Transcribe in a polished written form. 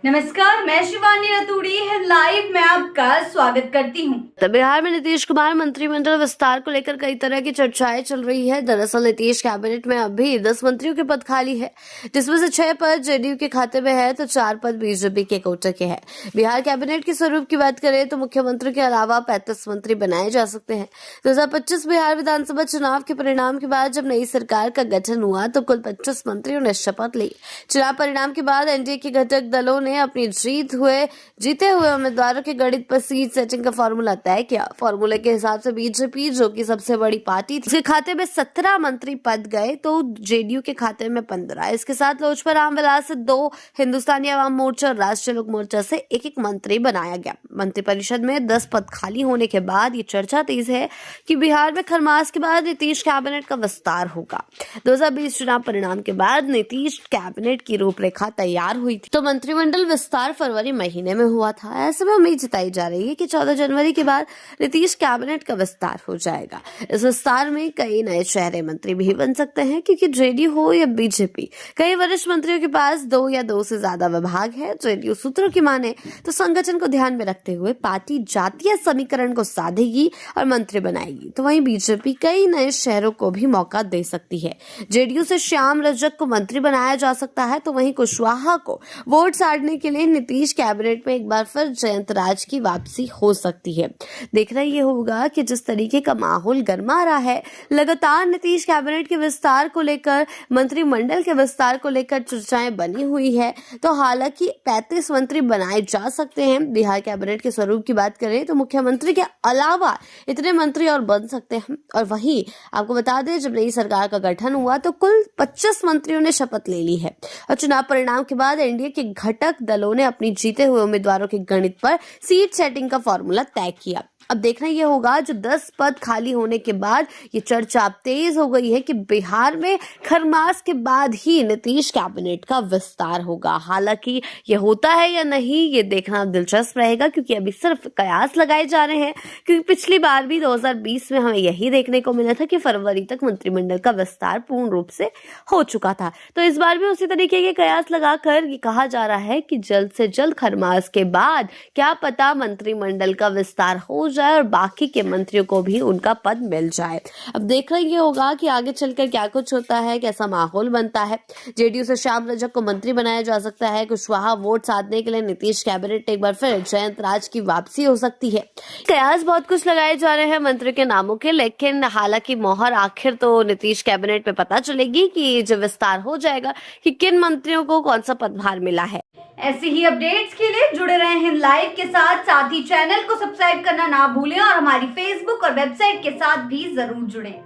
नमस्कार, मैं शिवानी रतूड़ी लाइव में आपका स्वागत करती हूँ। तो बिहार में नीतीश कुमार मंत्रिमंडल विस्तार को लेकर कई तरह की चर्चाएं चल रही है। दरअसल नीतीश कैबिनेट में अभी 10 मंत्रियों के पद खाली है, जिसमें से 6 पद जेडीयू के खाते में है तो 4 पद बीजेपी के कोटे के हैं। बिहार कैबिनेट के स्वरूप की बात करें तो मुख्यमंत्री के अलावा 35 मंत्री बनाए जा सकते हैं। 2025 बिहार विधानसभा चुनाव के परिणाम के बाद जब नई सरकार का गठन हुआ तो कुल 25 मंत्रियों ने शपथ ली। चुनाव परिणाम के बाद एनडीए के घटक दलों ने अपनी जीते हुए उम्मीदवारों के गणित पर सीट सेटिंग का फॉर्मूला तय किया। फॉर्मूले के हिसाब से बीजेपी, जो कि सबसे बड़ी पार्टी थी, उसके खाते में 17 मंत्री पद गए तो जेडीयू के खाते में 15। इसके साथ लोजपा रामविलास से 2, हिंदुस्तानी अवाम मोर्चा और राष्ट्रीय लोक मोर्चा से 1-1 मंत्री बनाया गया। मंत्रिपरिषद में 10 पद खाली होने के बाद ये चर्चा तेज है कि बिहार में खरमास के बाद नीतीश कैबिनेट का विस्तार होगा। 2020 चुनाव परिणाम के बाद नीतीश कैबिनेट की रूपरेखा तैयार हुई थी तो मंत्रिमंडल विस्तार फरवरी महीने में हुआ था। ऐसे में उम्मीद जताई जा रही है कि 14 जनवरी के बाद नीतीश कैबिनेट का विस्तार हो जाएगा। इस विस्तार में कई नए चेहरे मंत्री भी बन सकते हैं, क्योंकि जेडीयू हो या बीजेपी, कई वरिष्ठ मंत्रियों के पास 2 या 2 से ज्यादा विभाग है। जेडीयू सूत्रों की माने तो संगठन को ध्यान में रखते हुए पार्टी जातीय समीकरण को साधेगी और मंत्री बनाएगी, तो वहीं बीजेपी कई नए शहरों को भी मौका दे सकती है। जेडीयू से श्याम रजक को मंत्री बनाया जा सकता है, तो वहीं कुशवाहा को वोट साधने के लिए नीतीश कैबिनेट में एक बार फिर जयंत राज की वापसी हो सकती है। देखना ये होगा कि जिस तरीके का माहौल गर्मा रहा है, लगातार नीतीश कैबिनेट के विस्तार को लेकर, मंत्रिमंडल के विस्तार को लेकर चर्चाएं बनी हुई है, तो हालांकि 35 मंत्री बनाए जा सकते हैं। बिहार कैबिनेट के स्वरूप की बात करें तो मुख्यमंत्री के अलावा इतने मंत्री और बन सकते हैं। और वहीं आपको बता दें, जब नई सरकार का गठन हुआ तो कुल 25 मंत्रियों ने शपथ ले ली है और चुनाव परिणाम के बाद एनडीए के घटक दलों ने अपनी जीते हुए उम्मीदवारों के गणित पर सीट सेटिंग का फॉर्मूला तय किया। अब देखना यह होगा, जो 10 पद खाली होने के बाद ये चर्चा अब तेज हो गई है कि बिहार में खरमास के बाद ही नीतीश कैबिनेट का विस्तार होगा। हालांकि ये होता है या नहीं, ये देखना दिलचस्प रहेगा, क्योंकि अभी सिर्फ कयास लगाए जा रहे हैं। क्योंकि पिछली बार भी 2020 में हमें यही देखने को मिला था कि फरवरी तक मंत्रिमंडल का विस्तार पूर्ण रूप से हो चुका था। तो इस बार भी उसी तरीके के कयास लगाकर ये कहा जा रहा है कि जल्द से जल्द खरमास के बाद क्या पता मंत्रिमंडल का विस्तार हो जाए और बाकी के मंत्रियों को भी उनका पद मिल जाए। अब देखना ये होगा कि आगे चलकर क्या कुछ होता है, कैसा माहौल बनता है। जेडीयू से श्याम रजक को मंत्री बनाया जा सकता है। कुशवाहा वोट साधने के लिए नीतीश कैबिनेट एक बार फिर जयंत राज की वापसी हो सकती है। कयास बहुत कुछ लगाए जा रहे हैं मंत्री के नामों के, लेकिन हालांकि मोहर आखिर तो नीतीश कैबिनेट में पता चलेगी कि जब विस्तार हो जाएगा कि किन मंत्रियों को कौन सा पदभार मिला है। ऐसे ही अपडेट्स के लिए जुड़े रहे हैं लाइव के साथ ही चैनल को सब्सक्राइब करना ना भूलें और हमारी फेसबुक और वेबसाइट के साथ भी जरूर जुड़ें।